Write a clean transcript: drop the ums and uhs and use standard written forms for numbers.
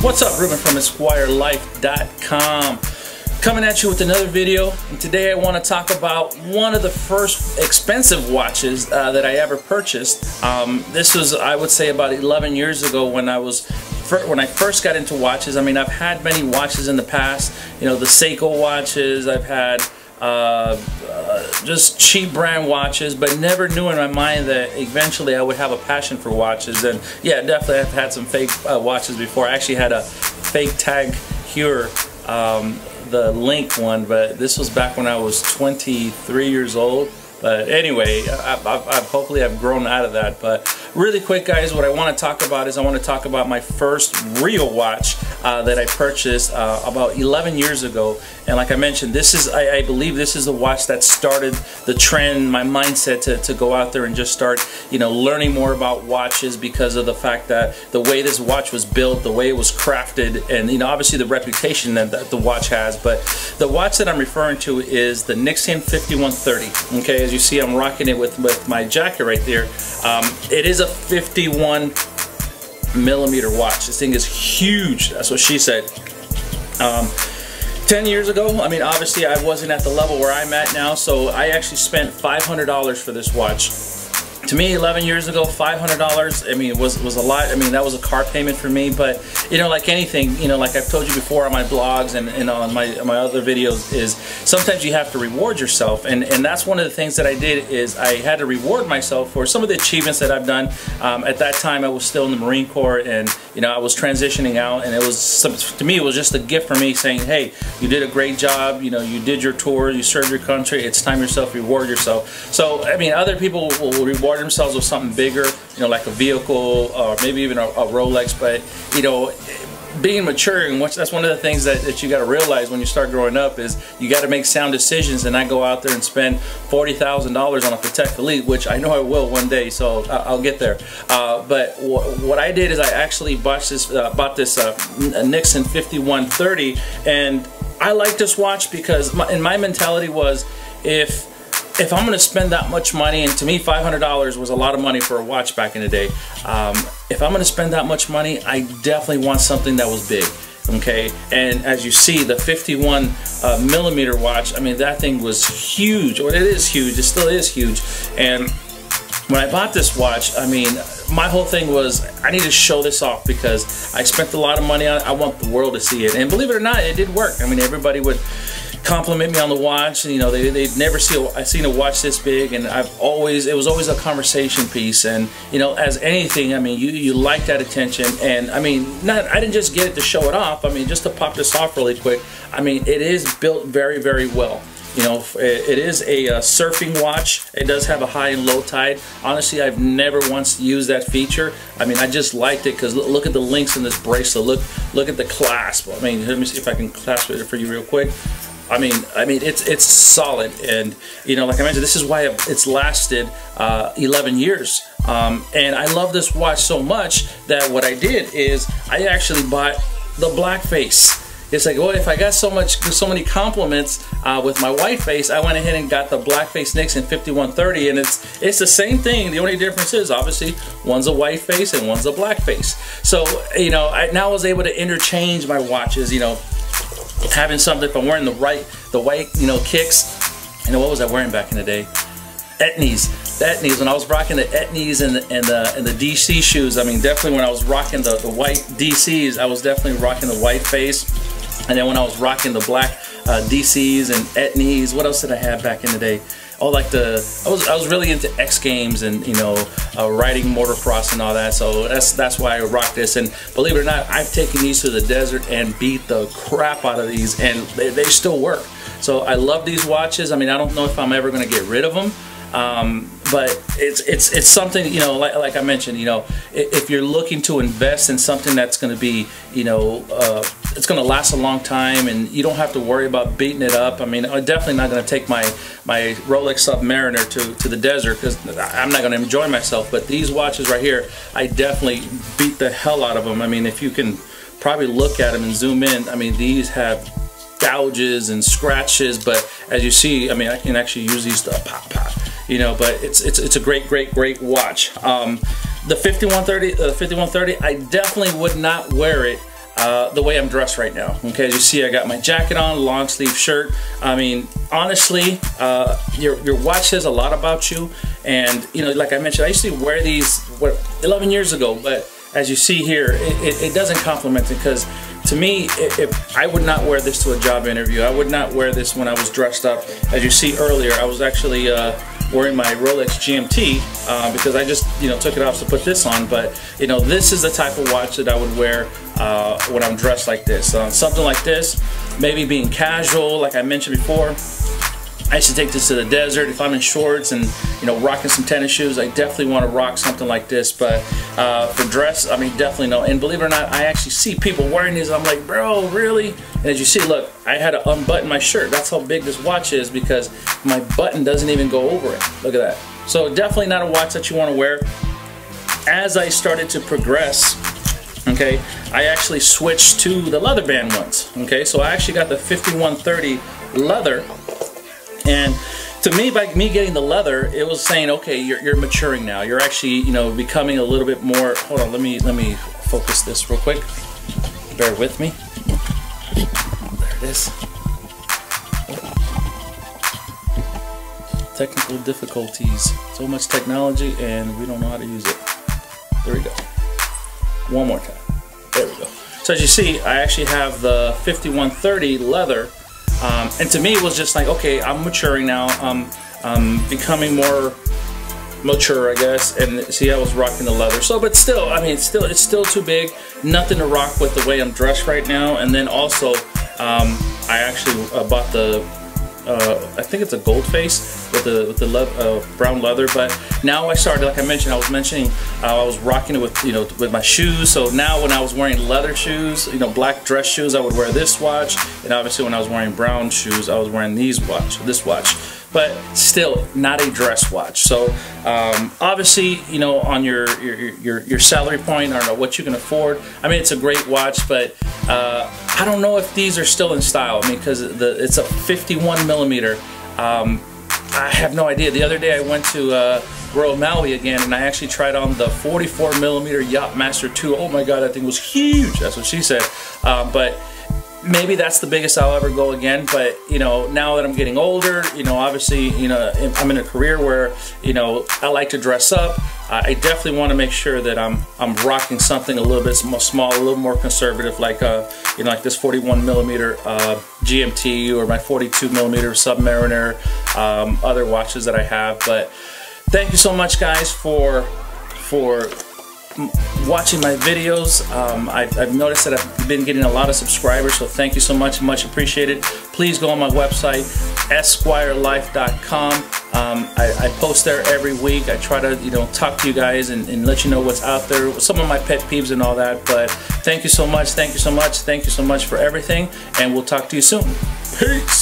What's up, Ruben from EsquireLife.com, coming at you with another video. And today I want to talk about one of the first expensive watches that I ever purchased. This was, I would say, about 11 years ago when I first got into watches. I mean, I've had many watches in the past, you know, the Seiko watches. I've had just cheap brand watches, but never knew in my mind that eventually I would have a passion for watches. And yeah, definitely I've had some fake watches before. I actually had a fake Tag Heuer, the Link one, but this was back when I was 23 years old. But anyway, hopefully I've grown out of that. But really quick, guys, what I want to talk about is I want to talk about my first real watch that I purchased about 11 years ago. And like I mentioned, this is, I believe this is the watch that started the trend, my mindset to go out there and just start, you know, learning more about watches, because of the fact that the way this watch was built, the way it was crafted, and, you know, obviously the reputation that the watch has. But the watch that I'm referring to is the Nixon 5130. Okay, as you see, I'm rocking it with my jacket right there. It is a 51 millimeter watch. This thing is huge. That's what she said. 10 years ago, I mean, obviously I wasn't at the level where I'm at now, so I actually spent $500 for this watch. To me, 11 years ago, $500, I mean, it was a lot. I mean, that was a car payment for me. But, you know, like anything, you know, like I've told you before on my blogs and on my other videos, is sometimes you have to reward yourself. And that's one of the things that I did, is I had to reward myself for some of the achievements that I've done. At that time, I was still in the Marine Corps, and, you know, I was transitioning out. And it was, to me, it was just a gift for me, saying, hey, you did a great job. You know, you did your tour, you served your country. It's time yourself, reward yourself. So, I mean, other people will reward themselves with something bigger, you know, like a vehicle or maybe even a Rolex. But, you know, being mature, and that's one of the things that you got to realize when you start growing up, is you got to make sound decisions and not go out there and spend $40,000 on a Patek Philippe, which I know I will one day, so I'll get there. But what I did is I actually bought this Nixon 5130, and I like this watch because my mentality was, if I'm going to spend that much money, and to me $500 was a lot of money for a watch back in the day, if I'm going to spend that much money, I definitely want something that was big. Okay, and as you see, the 51 millimeter watch, I mean, that thing was huge, or it is huge, it still is huge. And when I bought this watch, I mean, my whole thing was, I need to show this off because I spent a lot of money on it. I want the world to see it. And believe it or not, it did work. I mean, everybody would compliment me on the watch, and, you know, they'd never seen a watch this big, and it was always a conversation piece. And, you know, as anything, I mean, you like that attention. And I mean, I didn't just get it to show it off. I mean, just to pop this off really quick, I mean, it is built very, very well. You know, it is a surfing watch. It does have a high and low tide. Honestly, I've never once used that feature. I mean, I just liked it because look at the links in this bracelet. Look at the clasp. I mean, let me see if I can clasp it for you real quick. I mean, it's solid, and, you know, like I mentioned, this is why it's lasted 11 years. And I love this watch so much that what I did is I actually bought the Blackface. It's like, well, if I got so many compliments with my white face, I went ahead and got the Blackface Nixon 5130, and it's the same thing. The only difference is, obviously, one's a white face and one's a black face. So, you know, I now was able to interchange my watches, you know, having something, if I'm wearing the white, you know, kicks. You know, what was I wearing back in the day? Etnies. The Etnies. When I was rocking the Etnies and the DC shoes, I mean, definitely when I was rocking the white DCs, I was definitely rocking the white face. And then when I was rocking the black DCs and Etnies, what else did I have back in the day? Oh, like I was really into X Games and, you know, riding motocross and all that. So that's why I rock this. And believe it or not, I've taken these to the desert and beat the crap out of these, and they still work. So I love these watches. I mean, I don't know if I'm ever going to get rid of them. But it's something, you know, like I mentioned, you know, if you're looking to invest in something that's going to be, you know, it's going to last a long time, and you don't have to worry about beating it up. I mean, I'm definitely not going to take my Rolex Submariner to the desert, because I'm not going to enjoy myself. But these watches right here, I definitely beat the hell out of them. I mean, if you can probably look at them and zoom in, I mean, these have gouges and scratches, but as you see, I mean, I can actually use these to pop, you know. But it's a great watch. The 5130, I definitely would not wear it the way I'm dressed right now. Okay, as you see, I got my jacket on, long sleeve shirt. I mean, honestly, your watch says a lot about you. And you know, like I mentioned, I used to wear these 11 years ago, but as you see here, it doesn't compliment it, because to me, if I would not wear this to a job interview. I would not wear this when I was dressed up. As you see earlier, I was actually wearing my Rolex GMT because I just, you know, took it off to put this on. But you know, this is the type of watch that I would wear when I'm dressed like this. Something like this, maybe being casual, like I mentioned before. I used to take this to the desert. If I'm in shorts and, you know, rocking some tennis shoes, I definitely want to rock something like this. But for dress, I mean, definitely no. And believe it or not, I actually see people wearing these. I'm like, bro, really? And as you see, look, I had to unbutton my shirt. That's how big this watch is, because my button doesn't even go over it. Look at that. So definitely not a watch that you want to wear. As I started to progress, okay, I actually switched to the leather band ones. Okay, so I actually got the 5130 leather. And to me, by me getting the leather, it was saying, okay, you're maturing now. You're actually, you know, becoming a little bit more. Hold on, let me focus this real quick. Bear with me. There it is. Technical difficulties. So much technology, and we don't know how to use it. There we go. One more time. There we go. So as you see, I actually have the 5130 leather. And to me, it was just like, okay, I'm maturing now. I'm becoming more mature, I guess. And see, I was rocking the leather. So, but still, I mean, it's still too big. Nothing to rock with the way I'm dressed right now. And then also, I actually bought the, I think it's a gold face with the brown leather. But now I started, like I mentioned, I was rocking it with, you know, with my shoes. So now when I was wearing leather shoes, you know, black dress shoes, I would wear this watch. And obviously when I was wearing brown shoes, I was wearing this watch. But still not a dress watch. So obviously, you know, on your salary point, I don't know what you can afford. I mean, it's a great watch, but I don't know if these are still in style. I mean, because it's a 51 millimeter. I have no idea. The other day I went to Royal Maui again, and I actually tried on the 44 millimeter Yachtmaster 2. Oh my God, that thing was huge. That's what she said. But maybe that's the biggest I'll ever go again. But you know, now that I'm getting older, you know, obviously, you know, I'm in a career where, you know, I like to dress up. I definitely want to make sure that I'm rocking something a little bit small, a little more conservative, like you know, like this 41 millimeter GMT, or my 42 millimeter Submariner, other watches that I have. But thank you so much, guys, for watching my videos. I've noticed that I've been getting a lot of subscribers, so thank you so much, much appreciated. Please go on my website, esquirelife.com. I post there every week. I try to, you know, talk to you guys and let you know what's out there, some of my pet peeves and all that. But thank you so much, thank you so much, thank you so much for everything, and we'll talk to you soon. Peace.